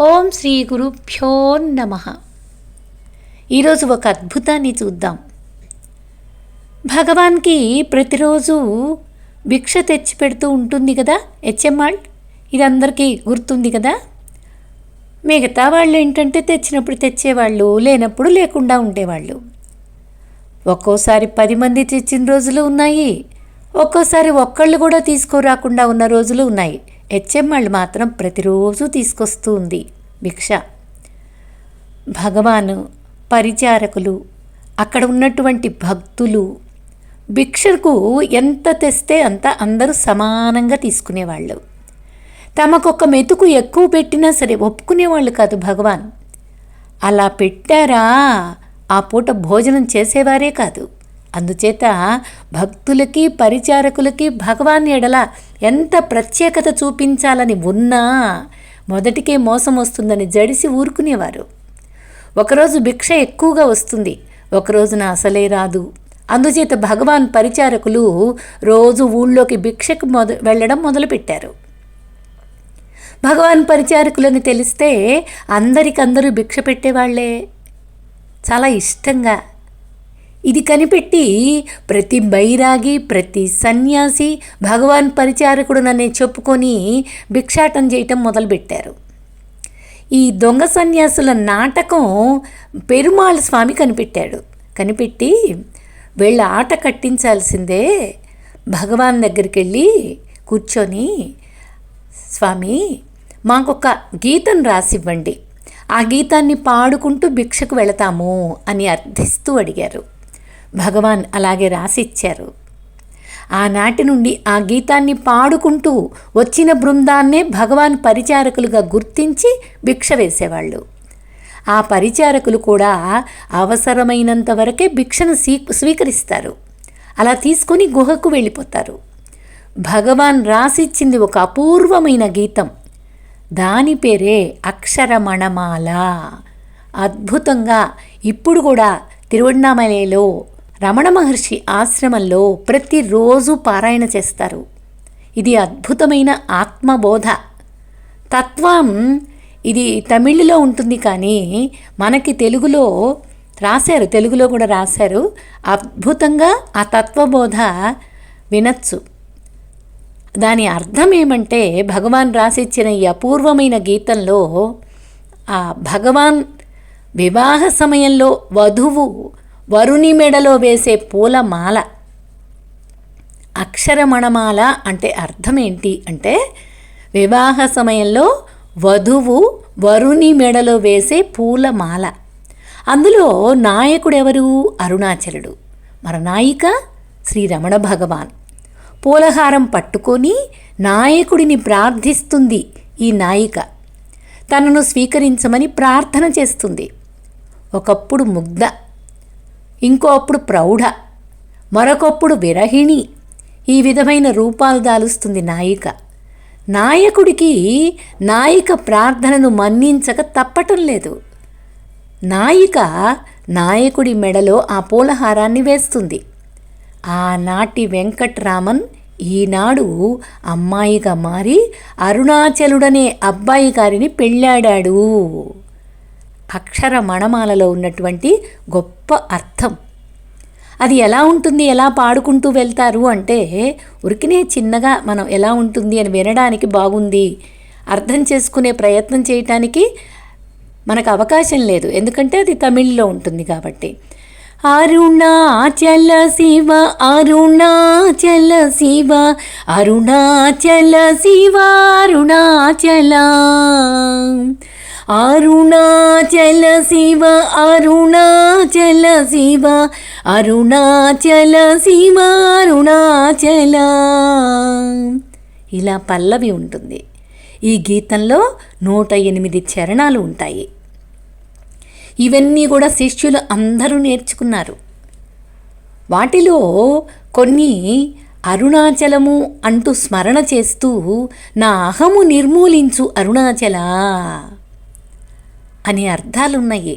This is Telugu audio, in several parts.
ఓం శ్రీ గురుభ్యో నమః. ఈరోజు ఒక అద్భుతాన్ని చూద్దాం. భగవాన్కి ప్రతిరోజు భిక్ష తెచ్చి పెడుతూ ఉంటుంది కదా హెచ్ఎంఆల్. ఇది అందరికీ గుర్తుంది కదా. మిగతా వాళ్ళు ఏంటంటే తెచ్చినప్పుడు తెచ్చేవాళ్ళు, లేనప్పుడు లేకుండా ఉండేవాళ్ళు. ఒక్కోసారి 10 మంది తెచ్చిన రోజులు ఉన్నాయి, ఒక్కోసారి ఒక్కళ్ళు కూడా తీసుకురాకుండా ఉన్న రోజులు ఉన్నాయి. హెచ్ఎంఆల్ మాత్రం ప్రతిరోజు తీసుకొస్తూ ఉంది భిక్ష. భగవాను, పరిచారకులు, అక్కడ ఉన్నటువంటి భక్తులు భిక్షకు ఎంత తెస్తే అంత అందరూ సమానంగా తీసుకునేవాళ్ళు. తమకొక మెతుకు ఎక్కువ పెట్టినా సరే ఒప్పుకునేవాళ్ళు కాదు భగవాన్. అలా పెట్టారా ఆ పూట భోజనం చేసేవారే కాదు. అందుచేత భక్తులకి, పరిచారకులకి భగవాన్ ఎడల ఎంత ప్రత్యేకత చూపించాలని ఉన్నా మొదటికే మోసం వస్తుందని జడిసి ఊరుకునేవారు. ఒకరోజు భిక్ష ఎక్కువగా వస్తుంది, ఒకరోజున అసలే రాదు. అందుచేత భగవాన్ పరిచారకులు రోజు ఊళ్ళోకి భిక్షకు వెళ్ళడం మొదలుపెట్టారు. భగవాన్ పరిచారకులని తెలిస్తే అందరికందరూ భిక్ష పెట్టేవాళ్లే, చాలా ఇష్టంగా. ఇది కనిపెట్టి ప్రతి బైరాగి, ప్రతి సన్యాసి భగవాన్ పరిచారకుడుననే చెప్పుకొని భిక్షాటం చేయటం మొదలుపెట్టారు. ఈ దొంగ సన్యాసుల నాటకం పెరుమాళ్ స్వామి కనిపెట్టాడు. కనిపెట్టి వీళ్ళ ఆట కట్టించాల్సిందే. భగవాన్ దగ్గరికి వెళ్ళి కూర్చొని, స్వామి మాకొక గీతం రాసివ్వండి, ఆ గీతాన్ని పాడుకుంటూ భిక్షకు వెళతాము అని అర్థిస్తూ అడిగారు. భగవాన్ అలాగే రాసిచ్చారు. ఆనాటి నుండి ఆ గీతాన్ని పాడుకుంటూ వచ్చిన బృందాన్నే భగవాన్ పరిచారకులుగా గుర్తించి భిక్ష వేసేవాళ్ళు. ఆ పరిచారకులు కూడా అవసరమైనంత వరకే భిక్షను స్వీకరిస్తారు. అలా తీసుకొని గుహకు వెళ్ళిపోతారు. భగవాన్ రాసిచ్చింది ఒక అపూర్వమైన గీతం. దాని పేరే అక్షరమణమాల. అద్భుతంగా ఇప్పుడు కూడా తిరువణ్ణామలలో రమణ మహర్షి ఆశ్రమంలో ప్రతిరోజు పారాయణ చేస్తారు. ఇది అద్భుతమైన ఆత్మబోధ తత్వం. ఇది తమిళ్లో ఉంటుంది, కానీ మనకి తెలుగులో రాశారు, తెలుగులో కూడా రాశారు. అద్భుతంగా ఆ తత్వబోధ వినొచ్చు. దాని అర్థం ఏమంటే, భగవాన్ రాసిచ్చిన ఈ అపూర్వమైన గీతంలో ఆ భగవాన్ వివాహ సమయంలో వధువు వరుని మెడలో వేసే పూలమాల, అక్షరమణమాల అంటే అర్థం ఏంటి అంటే, వివాహ సమయంలో వధువు వరుని మెడలో వేసే పూలమాల. అందులో నాయకుడు ఎవరు? అరుణాచలుడు. మన నాయిక శ్రీ రమణ భగవాన్. పూలహారం పట్టుకొని నాయకుడిని ప్రార్థిస్తుంది ఈ నాయిక. తనను స్వీకరించమని ప్రార్థన చేస్తుంది. ఒకప్పుడు ముగ్ధ, ఇంకోప్పుడు ప్రౌఢ, మరొకప్పుడు విరహిణి, ఈ విధమైన రూపాలు దాలుస్తుంది నాయిక. నాయకుడికి నాయిక ప్రార్థనను మన్నించక తప్పటం లేదు. నాయిక నాయకుడి మెడలో ఆ పూలహారాన్ని వేస్తుంది. ఆనాటి వెంకట్రామన్ ఈనాడు అమ్మాయిగా మారి అరుణాచలుడనే అబ్బాయి గారిని పెళ్ళాడాడు. అక్షరమణమాలలో ఉన్నటువంటి గొప్ప అర్థం అది ఎలా ఉంటుంది, ఎలా పాడుకుంటూ వెళ్తారు అంటే, ఉరికినే చిన్నగా మనం ఎలా ఉంటుంది అని వినడానికి బాగుంది, అర్థం చేసుకునే ప్రయత్నం చేయటానికి మనకు అవకాశం లేదు, ఎందుకంటే అది తమిళ్లో ఉంటుంది కాబట్టి. అరుణాచల శివ, అరుణాచల శివ, అరుణాచల శివ, అరుణాచల, అరుణాచల శివ, అరుణాచల శివ, అరుణాచల శివ, అరుణాచల. ఇలా పల్లవి ఉంటుంది. ఈ గీతంలో 108 చరణాలు ఉంటాయి. ఇవన్నీ కూడా శిష్యులు అందరూ నేర్చుకున్నారు. వాటిలో కొన్ని అరుణాచలము అంటూ స్మరణ చేస్తూ, నా అహము నిర్మూలించు అరుణాచల అనే అర్థాలున్నాయి.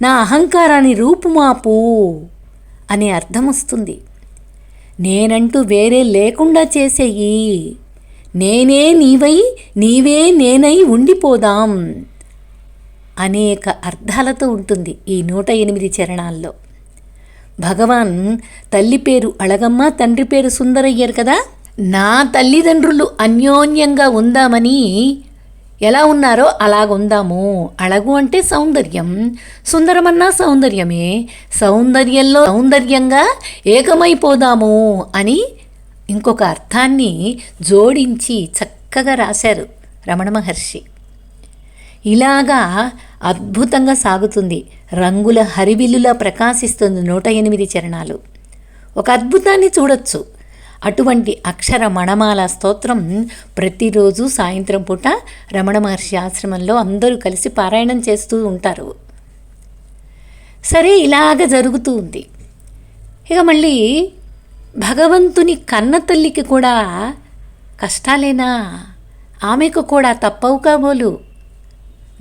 నా అహంకారాన్ని రూపుమాపు అనే అర్థం వస్తుంది. నేనంటూ వేరే లేకుండా చేసేయి, నేనే నీవై నీవే నేనై ఉండిపోదాం అనేక అర్థాలతో ఉంటుంది ఈ 108 చరణాల్లో. భగవాన్ తల్లి పేరు అళగమ్మ, తండ్రి పేరు సుందరయ్యర్ కదా. నా తల్లిదండ్రులు అన్యోన్యంగా ఉందామని ఎలా ఉన్నారో అలాగుందాము. అళగు అంటే సౌందర్యం, సుందరమన్నా సౌందర్యమే, సౌందర్యంలో సౌందర్యంగా ఏకమైపోదాము అని ఇంకొక అర్థాన్ని జోడించి చక్కగా రాశారు రమణ మహర్షి. ఇలాగా అద్భుతంగా సాగుతుంది, రంగుల హరివిల్లులా ప్రకాశిస్తుంది 108 చరణాలు. ఒక అద్భుతాన్ని చూడొచ్చు. అటువంటి అక్షర మణమాల స్తోత్రం ప్రతిరోజు సాయంత్రం పూట రమణ మహర్షి ఆశ్రమంలో అందరూ కలిసి పారాయణం చేస్తూ ఉంటారు. సరే, ఇలాగ జరుగుతూ ఉంది. ఇక మళ్ళీ భగవంతుని కన్న తల్లికి కూడా కష్టాలేనా? ఆమెకు కూడా తప్పవు కాబోలు.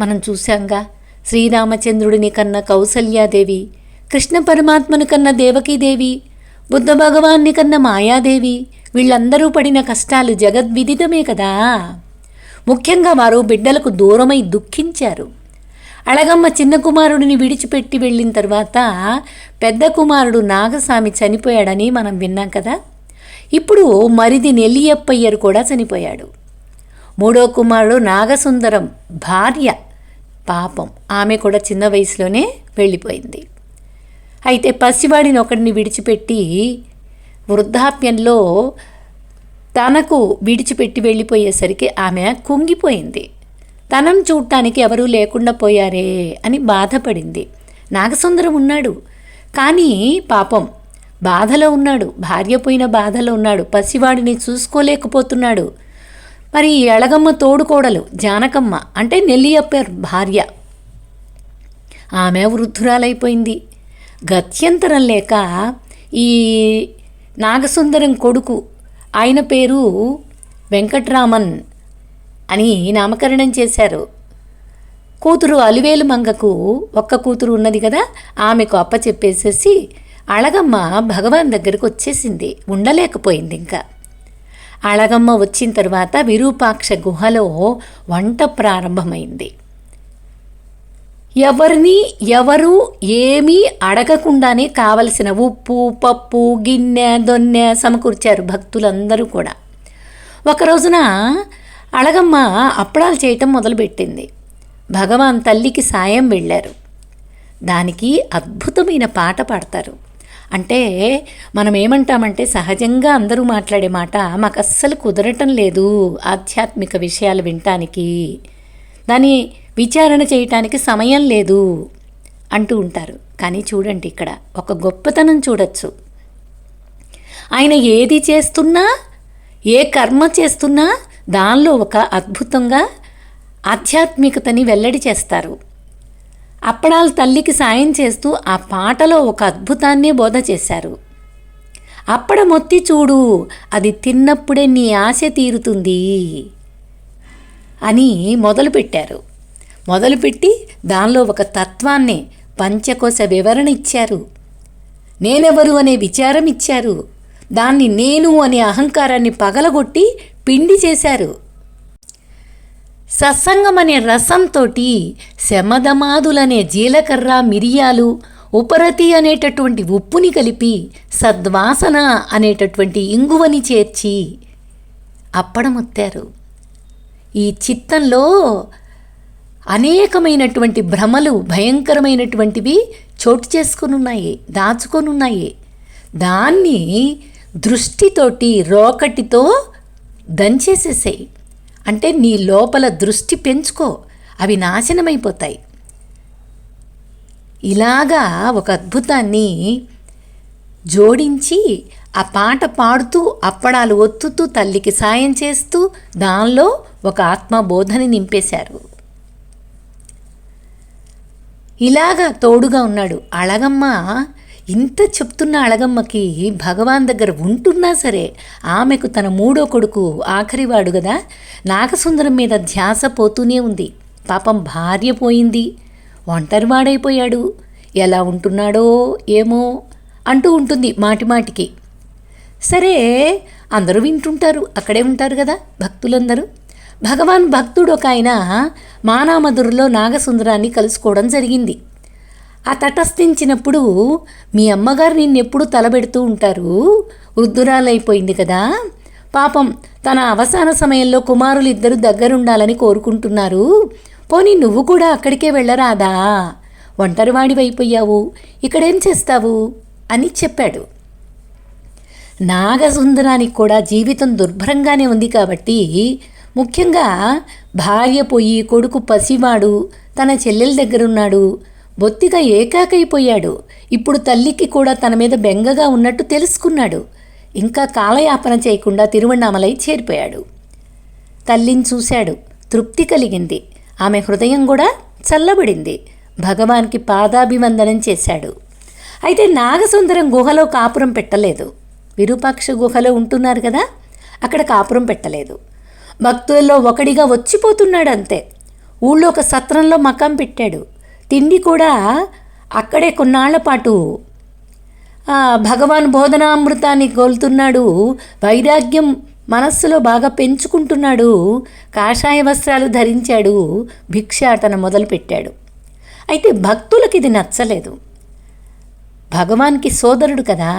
మనం చూశాంగా, శ్రీరామచంద్రుడిని కన్న కౌసల్యాదేవి, కృష్ణ పరమాత్మను కన్న దేవకీదేవి, బుద్ధ భగవాన్ని కన్న మాయాదేవి, వీళ్ళందరూ పడిన కష్టాలు జగద్విదితమే కదా. ముఖ్యంగా వారు బిడ్డలకు దూరమై దుఃఖించారు. అళగమ్మ చిన్న కుమారుడిని విడిచిపెట్టి వెళ్ళిన తర్వాత పెద్ద కుమారుడు నాగస్వామి చనిపోయాడని మనం విన్నాం కదా. ఇప్పుడు మరిది నెల్లియప్పయ్యరు కూడా చనిపోయాడు. మూడో కుమారుడు నాగసుందరం భార్య, పాపం ఆమె కూడా చిన్న వయసులోనే వెళ్ళిపోయింది. అయితే పసివాడిని ఒకడిని విడిచిపెట్టి వృద్ధాప్యంలో తనకు విడిచిపెట్టి వెళ్ళిపోయేసరికి ఆమె కుంగిపోయింది. తనను చూడటానికి ఎవరూ లేకుండా పోయారే అని బాధపడింది. నాగసుందరం ఉన్నాడు, కానీ పాపం బాధలో ఉన్నాడు, భార్య పోయిన బాధలో ఉన్నాడు, పసివాడిని చూసుకోలేకపోతున్నాడు. మరి అళగమ్మ తోడుకోడలు జానకమ్మ అంటే నెల్లియప్పర్ భార్య, ఆమె వృద్ధురాలైపోయింది. గత్యంతరం లేక ఈ నాగసుందరం కొడుకు, ఆయన పేరు వెంకట్రామన్ అని నామకరణం చేశారు. కూతురు అలివేలు మంగకు ఒక్క కూతురు ఉన్నది కదా, ఆమెకు అప్పచెప్పేసేసి అళగమ్మ భగవాన్ దగ్గరకు వచ్చేసింది, ఉండలేకపోయింది. ఇంకా అళగమ్మ వచ్చిన తర్వాత విరూపాక్ష గుహలో వంట ప్రారంభమైంది. ఎవరు ఏమీ అడగకుండానే కావలసిన ఉప్పు, పప్పు, గిన్నె, దొన్నె సమకూర్చారు భక్తులందరూ కూడా. ఒక రోజున అళగమ్మ అప్పడాలు చేయటం మొదలుపెట్టింది. భగవాన్ తల్లికి సాయం వెళ్ళారు. దానికి అద్భుతమైన పాట పాడతారు. అంటే మనం ఏమంటామంటే, సహజంగా అందరూ మాట్లాడే మాట, మాకు అస్సలు కుదరటం లేదు ఆధ్యాత్మిక విషయాలు వినటానికి, దాన్ని విచారణ చేయటానికి సమయం లేదు అంటూ ఉంటారు. కానీ చూడండి, ఇక్కడ ఒక గొప్పతనం చూడొచ్చు. ఆయన ఏది చేస్తున్నా, ఏ కర్మ చేస్తున్నా దానిలో ఒక అద్భుతంగా ఆధ్యాత్మికతని వెల్లడి చేస్తారు. అప్పడాలు తల్లికి సాయం చేస్తూ ఆ పాటలో ఒక అద్భుతాన్నే బోధ చేశారు. అప్పడమొత్తి చూడు, అది తిన్నప్పుడే నీ ఆశ తీరుతుంది అని మొదలుపెట్టారు. మొదలుపెట్టి దానిలో ఒక తత్వాన్ని, పంచకోశ వివరణ ఇచ్చారు. నేనెవరు అనే విచారం ఇచ్చారు. దాన్ని నేను అనే అహంకారాన్ని పగలగొట్టి పిండి చేశారు. సత్సంగం అనే రసంతో శమధమాదులనే జీలకర్ర, మిరియాలు, ఉపరతి అనేటటువంటి ఉప్పుని కలిపి సద్వాసన అనేటటువంటి ఇంగువని చేర్చి అప్పడమొత్తారు. ఈ చిత్తంలో అనేకమైనటువంటి భ్రమలు, భయంకరమైనటువంటివి చోటు చేసుకొనున్నాయి, దాచుకొనున్నాయి. దాన్ని దృష్టితోటి, రోకటితో దంచేసేసాయి. అంటే నీ లోపల దృష్టి పెంచుకో, అవి నాశనమైపోతాయి. ఇలాగా ఒక అద్భుతాన్ని జోడించి ఆ పాట పాడుతూ, అప్పడాలు ఒత్తుతూ, తల్లికి సాయం చేస్తూ దానిలో ఒక ఆత్మబోధని నింపేశారు. ఇలాగా తోడుగా ఉన్నాడు. అళగమ్మ ఇంత చెప్తున్న అళగమ్మకి భగవాన్ దగ్గర ఉంటున్నా సరే, ఆమెకు తన మూడో కొడుకు ఆఖరివాడు కదా నాగసుందరం మీద ధ్యాస పోతూనే ఉంది. పాపం భార్య పోయింది, ఒంటరివాడైపోయాడు, ఎలా ఉంటున్నాడో ఏమో అంటూ ఉంటుంది మాటిమాటికి. సరే, అందరూ వింటుంటారు, అక్కడే ఉంటారు కదా భక్తులందరూ. భగవాన్ భక్తుడు ఒక ఆయన మానామధురలో నాగసుందరాన్ని కలుసుకోవడం జరిగింది. ఆ తటస్థించినప్పుడు, మీ అమ్మగారు నిన్నెప్పుడు తలబెడుతూ ఉంటారు, వృద్ధురాలైపోయింది కదా, పాపం తన అవసాన సమయంలో కుమారులు ఇద్దరు దగ్గరుండాలని కోరుకుంటున్నారు, పోనీ నువ్వు కూడా అక్కడికే వెళ్ళరాదా, ఒంటరివాడివైపోయావు, ఇక్కడేం చేస్తావు అని చెప్పాడు. నాగసుందరానికి కూడా జీవితం దుర్భరంగానే ఉంది కాబట్టి, ముఖ్యంగా భార్య పోయి కొడుకు పసివాడు తన చెల్లెల దగ్గరున్నాడు, బొత్తిగా ఏకాకైపోయాడు. ఇప్పుడు తల్లికి కూడా తన మీద బెంగగా ఉన్నట్టు తెలుసుకున్నాడు. ఇంకా కాలయాపన చేయకుండా తిరువణ్ణామలై చేరిపోయాడు. తల్లిని చూశాడు, తృప్తి కలిగింది, ఆమె హృదయం కూడా చల్లబడింది. భగవాన్కి పాదాభివందనం చేశాడు. అయితే నాగసుందరం గుహలో కాపురం పెట్టలేదు. విరూపాక్ష గుహలో ఉంటున్నారు కదా, అక్కడ కాపురం పెట్టలేదు. భక్తుల్లో ఒకడిగా వచ్చిపోతున్నాడు అంతే. ఊళ్ళో ఒక సత్రంలో మకాం పెట్టాడు. తిండి కూడా అక్కడే కొన్నాళ్ల పాటు భగవాన్ బోధనామృతాన్ని గోలుతున్నాడు. వైరాగ్యం మనస్సులో బాగా పెంచుకుంటున్నాడు. కాషాయ వస్త్రాలు ధరించాడు. భిక్షాటన మొదలుపెట్టాడు. అయితే భక్తులకి ఇది నచ్చలేదు. భగవాన్కి సోదరుడు కదా,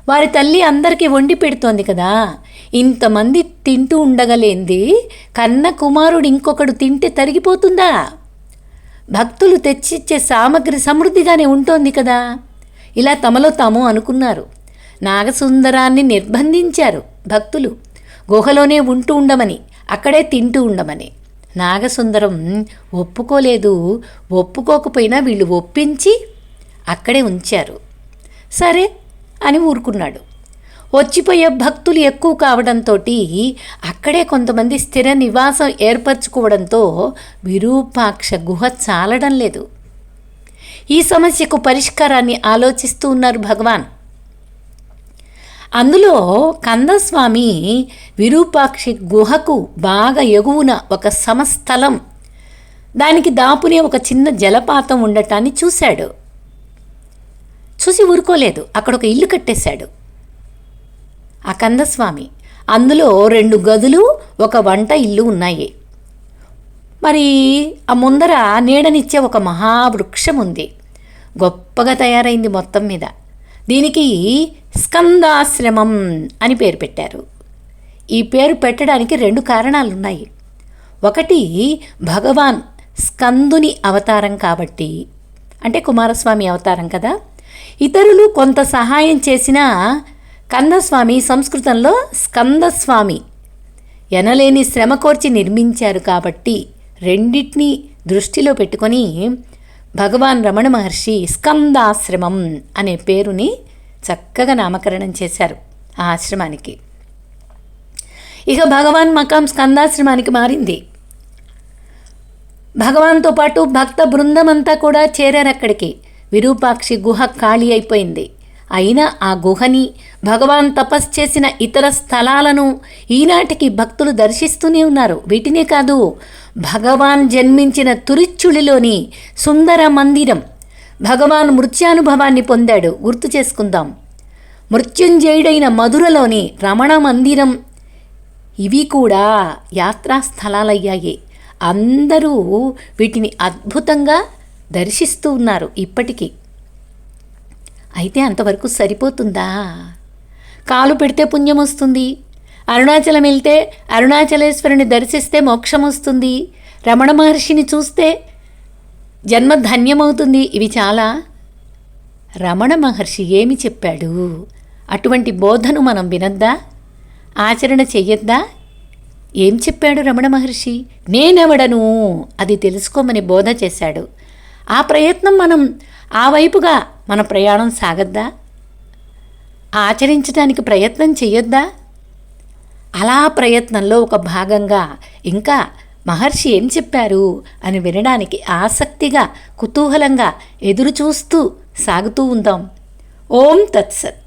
వారి తల్లి అందరికీ వండి పెడుతోంది కదా, ఇంతమంది తింటూ ఉండగలేంది కన్న కుమారుడు ఇంకొకడు తింటే తరిగిపోతుందా? భక్తులు తెచ్చిచ్చే సామగ్రి సమృద్ధిగానే ఉంటోంది కదా. ఇలా తమలో తాము అనుకున్నారు. నాగసుందరాన్ని నిర్బంధించారు భక్తులు, గుహలోనే ఉంటూ ఉండమని, అక్కడే తింటూ ఉండమని. నాగసుందరం ఒప్పుకోలేదు. ఒప్పుకోకపోయినా వీళ్ళు ఒప్పించి అక్కడే ఉంచారు. సరే అని ఊరుకున్నాడు. వచ్చిపోయే భక్తులు ఎక్కువ కావడంతో అక్కడే కొంతమంది స్థిర నివాసం ఏర్పరచుకోవడంతో విరూపాక్ష గుహ చాలడం లేదు. ఈ సమస్యకు పరిష్కారాన్ని ఆలోచిస్తూ ఉన్నారు భగవాన్. అందులో కందస్వామి విరూపాక్షి గుహకు బాగా ఎగువన ఒక సమస్థలం, దానికి దాపునే ఒక చిన్న జలపాతం ఉండటాన్ని చూశాడు. చూసి ఊరుకోలేదు, అక్కడ ఒక ఇల్లు కట్టేశాడు ఆ కందస్వామి. అందులో 2 గదులు, ఒక వంట ఇల్లు ఉన్నాయి. మరి ఆ ముందర నీడనిచ్చే ఒక మహావృక్షం ఉంది. గొప్పగా తయారైంది మొత్తం మీద. దీనికి స్కందాశ్రమం అని పేరు పెట్టారు. ఈ పేరు పెట్టడానికి 2 కారణాలున్నాయి. ఒకటి, భగవాన్ స్కందుని అవతారం కాబట్టి, అంటే కుమారస్వామి అవతారం కదా. ఇతరులు కొంత సహాయం చేసినా కందస్వామి సంస్కృతంలో స్కందస్వామి, ఎనలేని శ్రమ కోర్చి నిర్మించారు కాబట్టి రెండింటినీ దృష్టిలో పెట్టుకొని భగవాన్ రమణ మహర్షి స్కందాశ్రమం అనే పేరుని చక్కగా నామకరణం చేశారు ఆ ఆశ్రమానికి. ఇక భగవాన్ మకాం స్కందాశ్రమానికి మారింది. భగవాన్తో పాటు భక్త బృందమంతా కూడా చేరారు అక్కడికి. విరూపాక్షి గుహ ఖాళీ అయిపోయింది. అయినా ఆ గుహని, భగవాన్ తపస్సు చేసిన ఇతర స్థలాలను ఈనాటికి భక్తులు దర్శిస్తూనే ఉన్నారు. వీటినే కాదు, భగవాన్ జన్మించిన తురిచ్చుళిలోని సుందర మందిరం, భగవాన్ మృత్యానుభవాన్ని పొందాడు, గుర్తు చేసుకుందాం. మృత్యుంజయుడైన మధురలోని రమణ మందిరం, ఇవి కూడా యాత్రా స్థలాలయ్యాయి. అందరూ వీటిని అద్భుతంగా దర్శిస్తూ ఉన్నారు ఇప్పటికీ. అయితే అంతవరకు సరిపోతుందా? కాలు పెడితే పుణ్యం వస్తుంది, అరుణాచలం వెళ్తే అరుణాచలేశ్వరుని దర్శిస్తే మోక్షం వస్తుంది, రమణ మహర్షిని చూస్తే జన్మ ధన్యమవుతుంది. ఇవి చాలా. రమణ మహర్షి ఏమి చెప్పాడు? అటువంటి బోధను మనం వినద్దా? ఆచరణ చెయ్యొద్దా? ఏం చెప్పాడు రమణ మహర్షి? నేనెవడను అది తెలుసుకోమని బోధ చేశాడు. ఆ ప్రయత్నం మనం ఆ వైపుగా మన ప్రయాణం సాగద్దా? ఆచరించడానికి ప్రయత్నం చెయ్యొద్దా? అలా ప్రయత్నంలో ఒక భాగంగా ఇంకా మహర్షి ఏం చెప్పారు అని వినడానికి ఆసక్తిగా, కుతూహలంగా ఎదురు చూస్తూ సాగుతూ ఉందాం. ఓం తత్సత్.